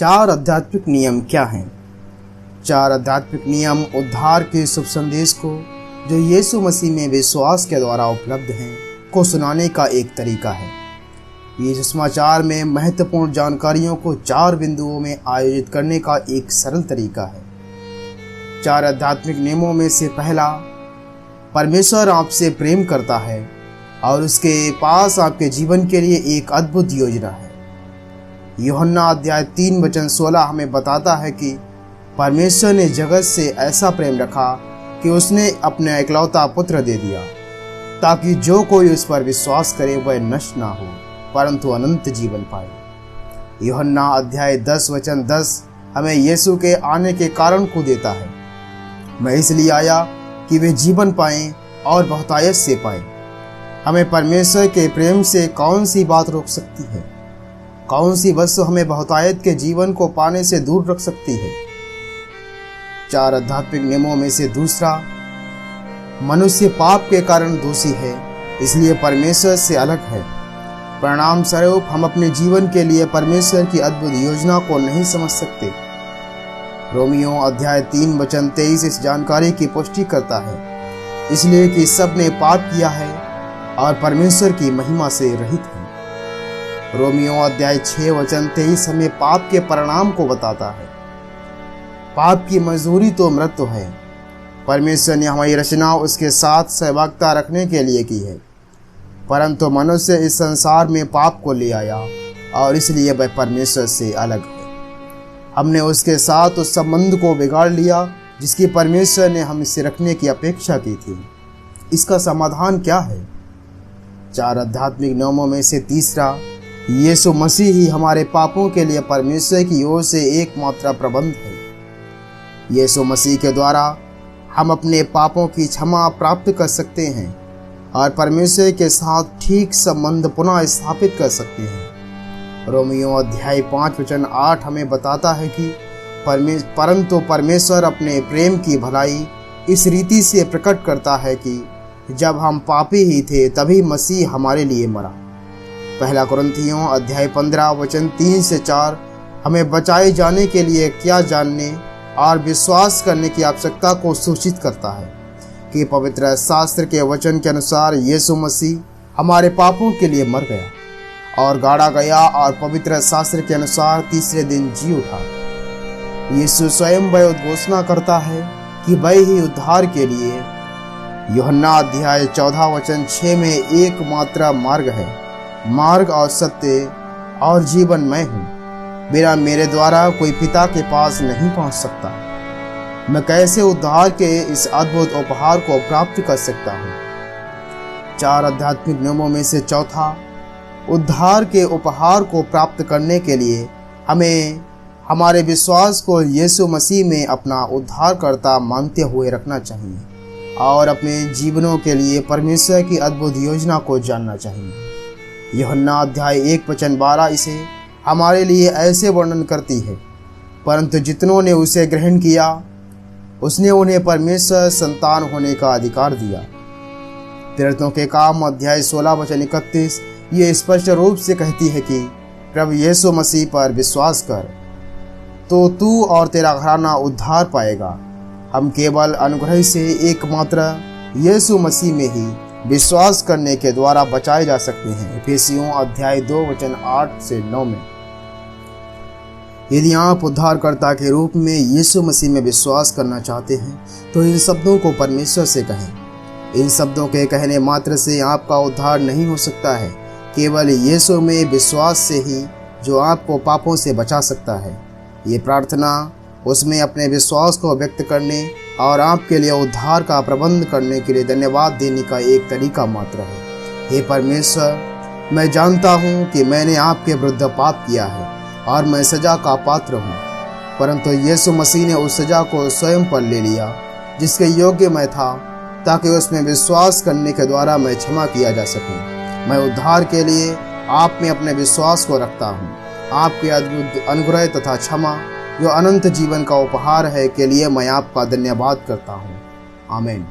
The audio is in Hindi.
चार आध्यात्मिक नियम क्या हैं? चार आध्यात्मिक नियम उद्धार के शुभ संदेश को, जो यीशु मसीह में विश्वास के द्वारा उपलब्ध हैं, को सुनाने का एक तरीका है। ये समाचार में महत्वपूर्ण जानकारियों को चार बिंदुओं में आयोजित करने का एक सरल तरीका है। चार आध्यात्मिक नियमों में से पहला, परमेश्वर आपसे प्रेम करता है और उसके पास आपके जीवन के लिए एक अद्भुत योजना है। यूहन्ना अध्याय 3:16 हमें बताता है कि परमेश्वर ने जगत से ऐसा प्रेम रखा कि उसने अपने इकलौता पुत्र दे दिया, ताकि जो कोई उस पर विश्वास करे वह नष्ट ना हो परंतु अनंत जीवन पाए। यूहन्ना अध्याय 10:10 हमें यीशु के आने के कारण को देता है। मैं इसलिए आया कि वे जीवन पाएं और बहुतायत से पाएं। हमें परमेश्वर के प्रेम से कौन सी बात रोक सकती है? कौन सी वस्तु हमें बहुतायत के जीवन को पाने से दूर रख सकती है? चार आध्यात्मिक नियमों में से दूसरा, मनुष्य पाप के कारण दोषी है, इसलिए परमेश्वर से अलग है। परिणाम स्वरूप हम अपने जीवन के लिए परमेश्वर की अद्भुत योजना को नहीं समझ सकते। रोमियो अध्याय 3:23 इस जानकारी की पुष्टि करता है, इसलिए कि सब ने पाप किया है और परमेश्वर की महिमा से रहित है। रोमियो अध्याय 6:23 हमें पाप के परिणाम को बताता है। पाप की मजदूरी तो मृत्यु है। परमेश्वर ने हमारी रचना उसके साथ सहभागिता रखने के लिए की है, परंतु मनुष्य इस संसार में पाप को ले आया और इसलिए वह परमेश्वर से अलग है। हमने उसके साथ उस संबंध को बिगाड़ लिया जिसकी परमेश्वर ने हमसे रखने की अपेक्षा की थी। इसका समाधान क्या है? चार आध्यात्मिक नियमों में से तीसरा, यीशु मसीह ही हमारे पापों के लिए परमेश्वर की ओर से एकमात्र प्रबंध है। यीशु मसीह के द्वारा हम अपने पापों की क्षमा प्राप्त कर सकते हैं और परमेश्वर के साथ ठीक संबंध पुनः स्थापित कर सकते हैं। रोमियो अध्याय 5:8 हमें बताता है कि परंतु परमेश्वर अपने प्रेम की भलाई इस रीति से प्रकट करता है कि जब हम पापी ही थे तभी मसीह हमारे लिए मरा। पहला कुरिन्थियों अध्याय 15:3-4 हमें बचाए जाने के लिए क्या जानने और विश्वास करने की आवश्यकता को सूचित करता है कि पवित्र शास्त्र के वचन के अनुसार यीशु मसीह हमारे पापों के लिए मर गया और गाड़ा गया और पवित्र शास्त्र के अनुसार तीसरे दिन जी उठा। यीशु स्वयं वह उद्घोषणा करता है कि वह ही उद्धार के लिए यूहन्ना अध्याय 14:6 में एकमात्र मार्ग है। मार्ग और सत्य और जीवन मैं हूँ। बिना मेरे द्वारा कोई पिता के पास नहीं पहुँच सकता। मैं कैसे उद्धार के इस अद्भुत उपहार को प्राप्त कर सकता हूँ? चार आध्यात्मिक नियमों में से चौथा, उद्धार के उपहार को प्राप्त करने के लिए हमें हमारे विश्वास को यीशु मसीह में अपना उद्धारकर्ता मानते हुए रखना चाहिए और अपने जीवनों के लिए परमेश्वर की अद्भुत योजना को जानना चाहिए। यूहन्ना अध्याय 1:12 इसे हमारे लिए ऐसे वर्णन करती है, परंतु जितनों ने उसे ग्रहण किया उसने उन्हें परमेश्वर संतान होने का अधिकार दिया। प्रेरितों के काम अध्याय 16:31 ये स्पष्ट रूप से कहती है कि प्रभु यीशु मसीह पर विश्वास कर तो तू और तेरा घराना उद्धार पाएगा। हम केवल अनुग्रह से एकमात्र यीशु मसीह में ही विश्वास करने के द्वारा बचाए जा सकते हैं। इफिसियों अध्याय 2:8-9 में। यदि आप उद्धारकर्ता के रूप में यीशु मसीह में विश्वास करना चाहते हैं तो इन शब्दों को परमेश्वर से कहें। इन शब्दों के कहने मात्र से आपका उद्धार नहीं हो सकता है, केवल यीशु में विश्वास से ही, जो आपको पापों से बचा सकता है। ये प्रार्थना उसमें अपने विश्वास को व्यक्त करने और आपके लिए उद्धार का प्रबंध करने के लिए धन्यवाद देने का एक तरीका मात्र है। हे परमेश्वर, मैं जानता हूँ कि मैंने आपके विरुद्ध पाप किया है और मैं सजा का पात्र हूँ, परंतु यीशु मसीह ने उस सजा को स्वयं पर ले लिया जिसके योग्य मैं था, ताकि उसमें विश्वास करने के द्वारा मैं क्षमा किया जा सकूँ। मैं उद्धार के लिए आप में अपने विश्वास को रखता हूँ। आपके अद्भुत अनुग्रह तथा क्षमा जो अनंत जीवन का उपहार है के लिए मैं आपका धन्यवाद करता हूँ। आमीन।